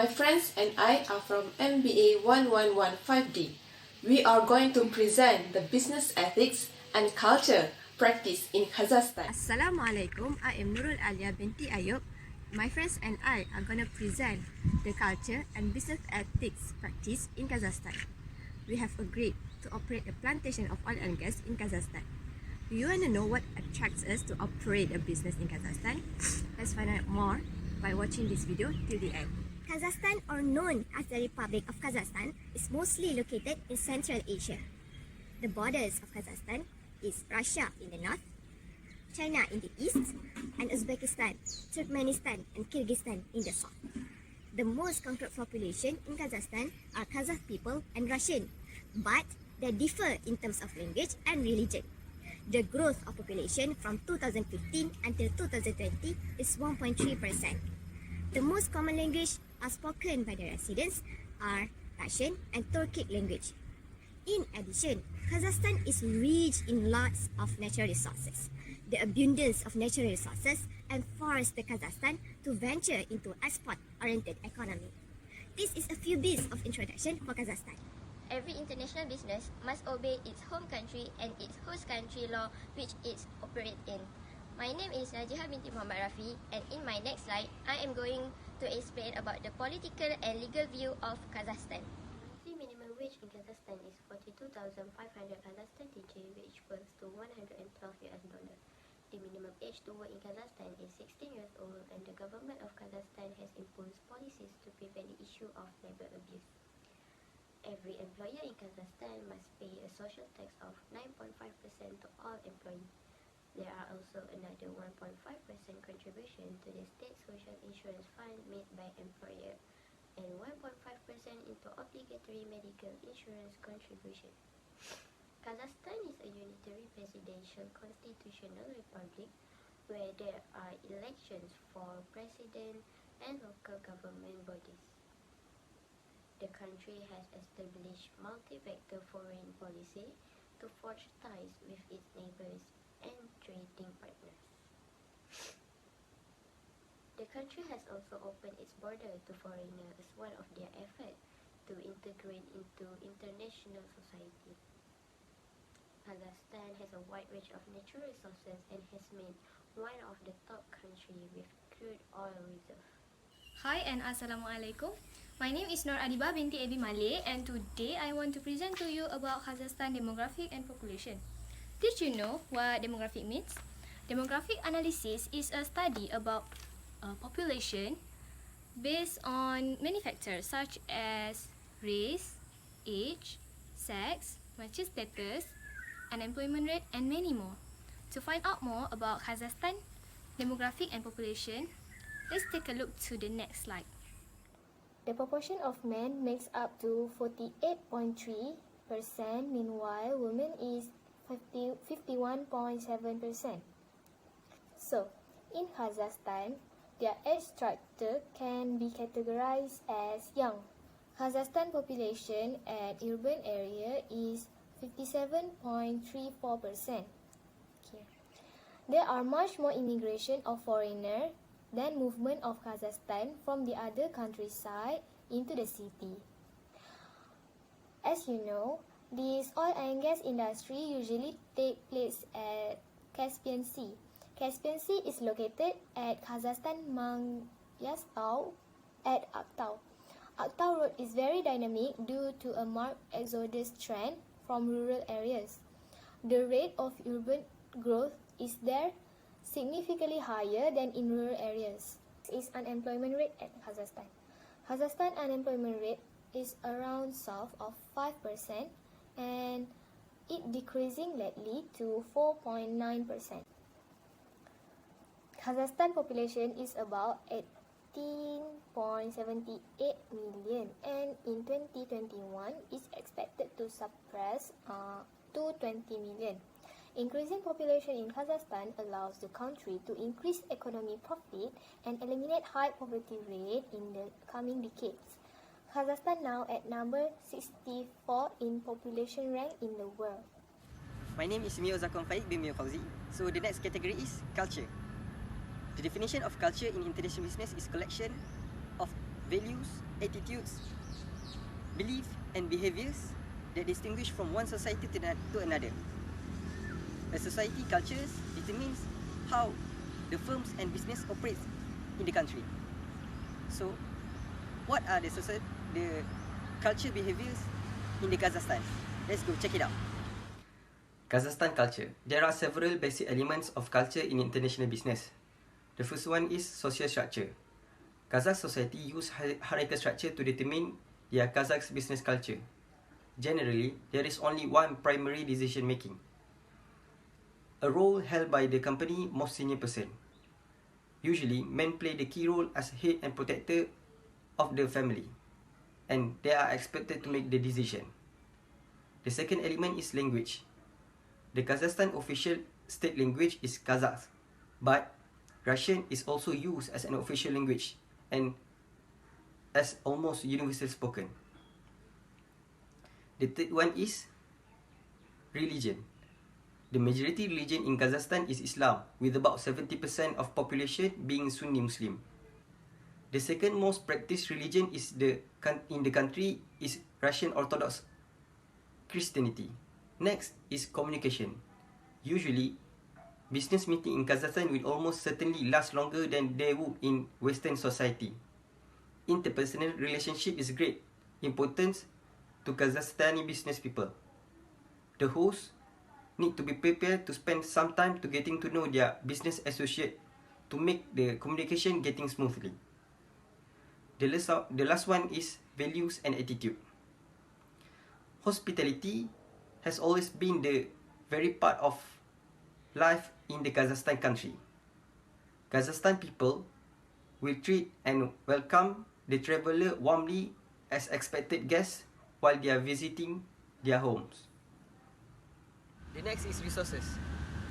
My friends and I are from MBA1115D. We are going to present the business ethics and culture practice in Kazakhstan. Assalamualaikum, I am Nurul Alia binti Ayub. My friends and I are going to present the culture and business ethics practice in Kazakhstan. We have agreed to operate a plantation of oil and gas in Kazakhstan. Do you want to know what attracts us to operate a business in Kazakhstan? Let's find out more by watching this video till the end. Kazakhstan, or known as the Republic of Kazakhstan, is mostly located in Central Asia. The borders of Kazakhstan is Russia in the north, China in the east, and Uzbekistan, Turkmenistan, and Kyrgyzstan in the south. The most conquered population in Kazakhstan are Kazakh people and Russian, but they differ in terms of language and religion. The growth of population from 2015 until 2020 is 1.3%. The most common language are spoken by the residents are Russian and Turkic language. In addition, Kazakhstan is rich in lots of natural resources. The abundance of natural resources enforced the Kazakhstan to venture into export-oriented economy. This is a few bits of introduction for Kazakhstan. Every international business must obey its home country and its host country law which it operates in. My name is Najiha binti Muhammad Rafi, and in my next slide, I am going to explain about the political and legal view of Kazakhstan. The minimum wage in Kazakhstan is 42,500 Kazakhstan tenge, which equals to $112. The minimum age to work in Kazakhstan is 16 years old, and the government of Kazakhstan has imposed policies to prevent the issue of labor abuse. Every employer in Kazakhstan must pay a social tax of 9.5% to all employees. There are also another 1.5% contribution to the state social insurance fund made by employer and 1.5% into obligatory medical insurance contribution. Kazakhstan is a unitary presidential constitutional republic where there are elections for president and local government bodies. The country has established multi-vector foreign policy to forge ties with its neighbors and trading partners. The country has also opened its border to foreigners as one of their efforts to integrate into international society. Kazakhstan has a wide range of natural resources and has made one of the top countries with crude oil reserve. Hi and Assalamualaikum. My name is Nur Adiba binti Abi Malay, and today I want to present to you about Kazakhstan demographic and population. Did you know what demographic means? Demographic analysis is a study about population based on many factors such as race, age, sex, marital status, unemployment rate, and many more. To find out more about Kazakhstan demographic and population, let's take a look to the next slide. The proportion of men makes up to 48.3%, meanwhile women is 51.7%. So, in Kazakhstan, their age structure can be categorized as young. Kazakhstan population at urban area is 57.34%. There are much more immigration of foreigners than movement of Kazakhstan from the other countryside into the city. As you know, this oil and gas industry usually take place at Caspian Sea. Caspian Sea is located at Kazakhstan Mangyastau at Aktau. Aktau road is very dynamic due to a marked exodus trend from rural areas. The rate of urban growth is there significantly higher than in rural areas. This is unemployment rate at Kazakhstan. Kazakhstan unemployment rate is around south of 5%, and it decreasing lately to 4.9%. Kazakhstan population is about 18.78 million, and in 2021 is expected to surpass to 20 million. Increasing population in Kazakhstan allows the country to increase economic profit and eliminate high poverty rate in the coming decades. Kazakhstan now at number 64 in population rank in the world. My name is Mio Zakon Faik bin Mio Fauzi. So the next category is culture. The definition of culture in international business is collection of values, attitudes, beliefs, and behaviors that distinguish from one society to another. A society culture determines how the firms and business operates in the country. So, what are the culture behaviors in the Kazakhstan? Let's go check it out. Kazakhstan culture. There are several basic elements of culture in international business. The first one is social structure. Kazakh society use hierarchical structure to determine their Kazakh business culture. Generally, there is only one primary decision making, a role held by the company most senior person. Usually, men play the key role as head and protector of the family, and they are expected to make the decision. The second element is language. The Kazakhstan official state language is Kazakh, but Russian is also used as an official language and as almost universal spoken. The third one is religion. The majority religion in Kazakhstan is Islam, with about 70% of population being Sunni Muslim. The second most practiced religion in the country is Russian Orthodox Christianity. Next is communication. Usually, business meeting in Kazakhstan will almost certainly last longer than they would in Western society. Interpersonal relationship is great importance to Kazakhstani business people. The host need to be prepared to spend some time to getting to know their business associate to make the communication getting smoothly. The last one is values and attitude. Hospitality has always been the very part of life in the Kazakhstan country. Kazakhstan people will treat and welcome the traveller warmly as expected guests while they are visiting their homes. The next is resources.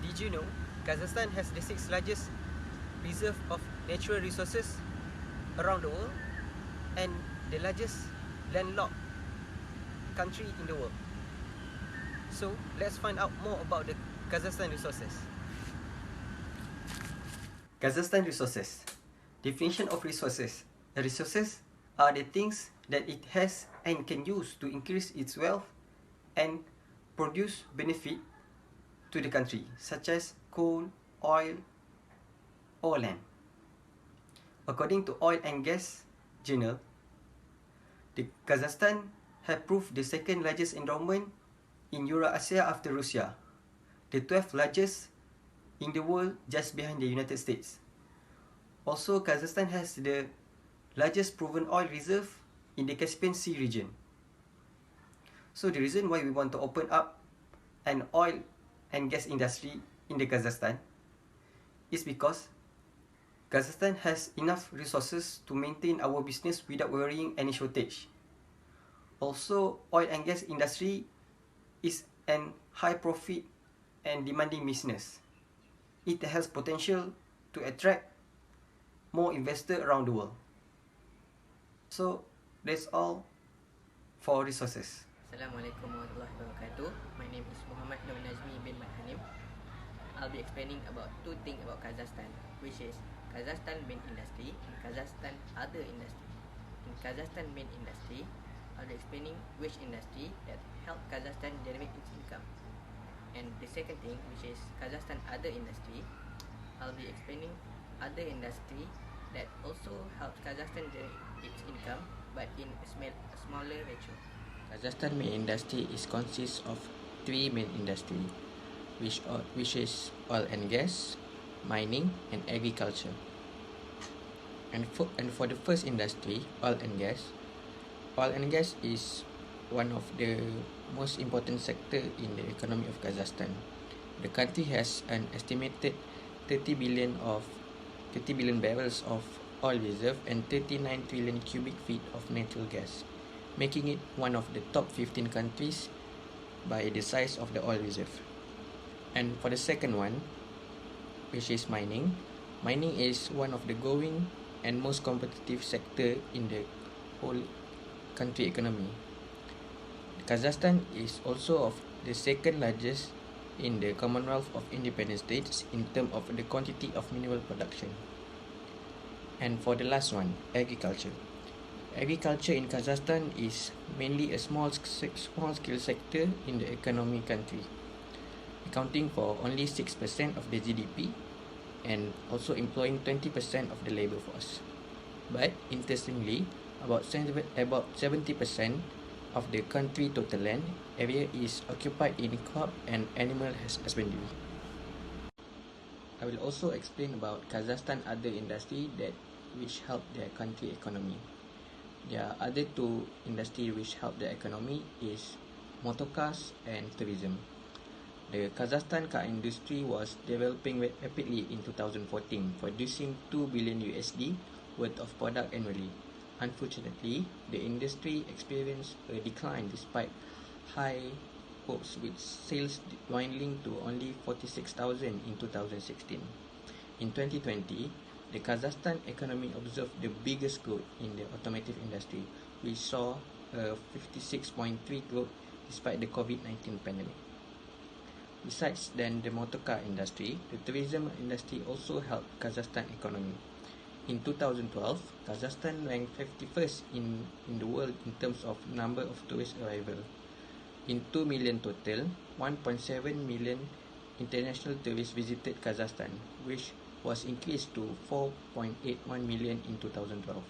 Did you know Kazakhstan has the 6th largest reserve of natural resources around the world and the largest landlocked country in the world? So let's find out more about the Kazakhstan resources. Kazakhstan resources. Definition of resources. Resources are the things that it has and can use to increase its wealth and produce benefit to the country, such as coal, oil, or land. According to Oil and Gas Journal, the Kazakhstan have proved the second largest endowment in Eurasia after Russia, the 12th largest in the world just behind the United States. Also, Kazakhstan has the largest proven oil reserve in the Caspian Sea region. So the reason why we want to open up an oil and gas industry in the Kazakhstan is because Kazakhstan has enough resources to maintain our business without worrying any shortage. Also, oil and gas industry is an high profit and demanding business. It has potential to attract more investors around the world. So that's all for resources. Assalamualaikum warahmatullahi wabarakatuh. My name is Muhammad Nur Najmi bin Madhanim. I'll be explaining about two things about Kazakhstan, which is Kazakhstan main industry and Kazakhstan other industry. In Kazakhstan main industry, I'll be explaining which industry that help Kazakhstan generate its income. And the second thing, which is Kazakhstan other industry, I'll be explaining other industry that also help Kazakhstan generate its income, but in a smaller ratio. Kazakhstan main industry consists of three main industry, which is oil and gas, mining, and agriculture. And for the first industry, oil and gas is one of the most important sector in the economy of Kazakhstan. The country has an estimated 30 billion barrels of oil reserve and 39 trillion cubic feet of natural gas, making it one of the top 15 countries by the size of the oil reserve. And for the second one, which is mining is one of the growing and most competitive sector in the whole country economy. Kazakhstan is also of the second largest in the Commonwealth of Independent States in terms of the quantity of mineral production. And for the last one, agriculture. Agriculture in Kazakhstan is mainly a small-scale sector in the economy country, accounting for only 6% of the GDP and also employing 20% of the labor force. But interestingly, about 70% of the country total land area is occupied in crop and animal husbandry. I will also explain about Kazakhstan other industry which help their country economy. There are other two industry which help the economy is motorcars and tourism. The Kazakhstan car industry was developing rapidly in 2014, producing 2 billion USD worth of product annually. Unfortunately, the industry experienced a decline despite high hopes, with sales dwindling to only 46,000 in 2016. In 2020, the Kazakhstan economy observed the biggest growth in the automotive industry, which saw a 56.3% growth despite the COVID-19 pandemic. Besides then the motorcar industry, the tourism industry also helped Kazakhstan economy. In 2012, Kazakhstan ranked 51st in the world in terms of number of tourist arrivals. In 2 million total, 1.7 million international tourists visited Kazakhstan, which was increased to 4.81 million in 2012.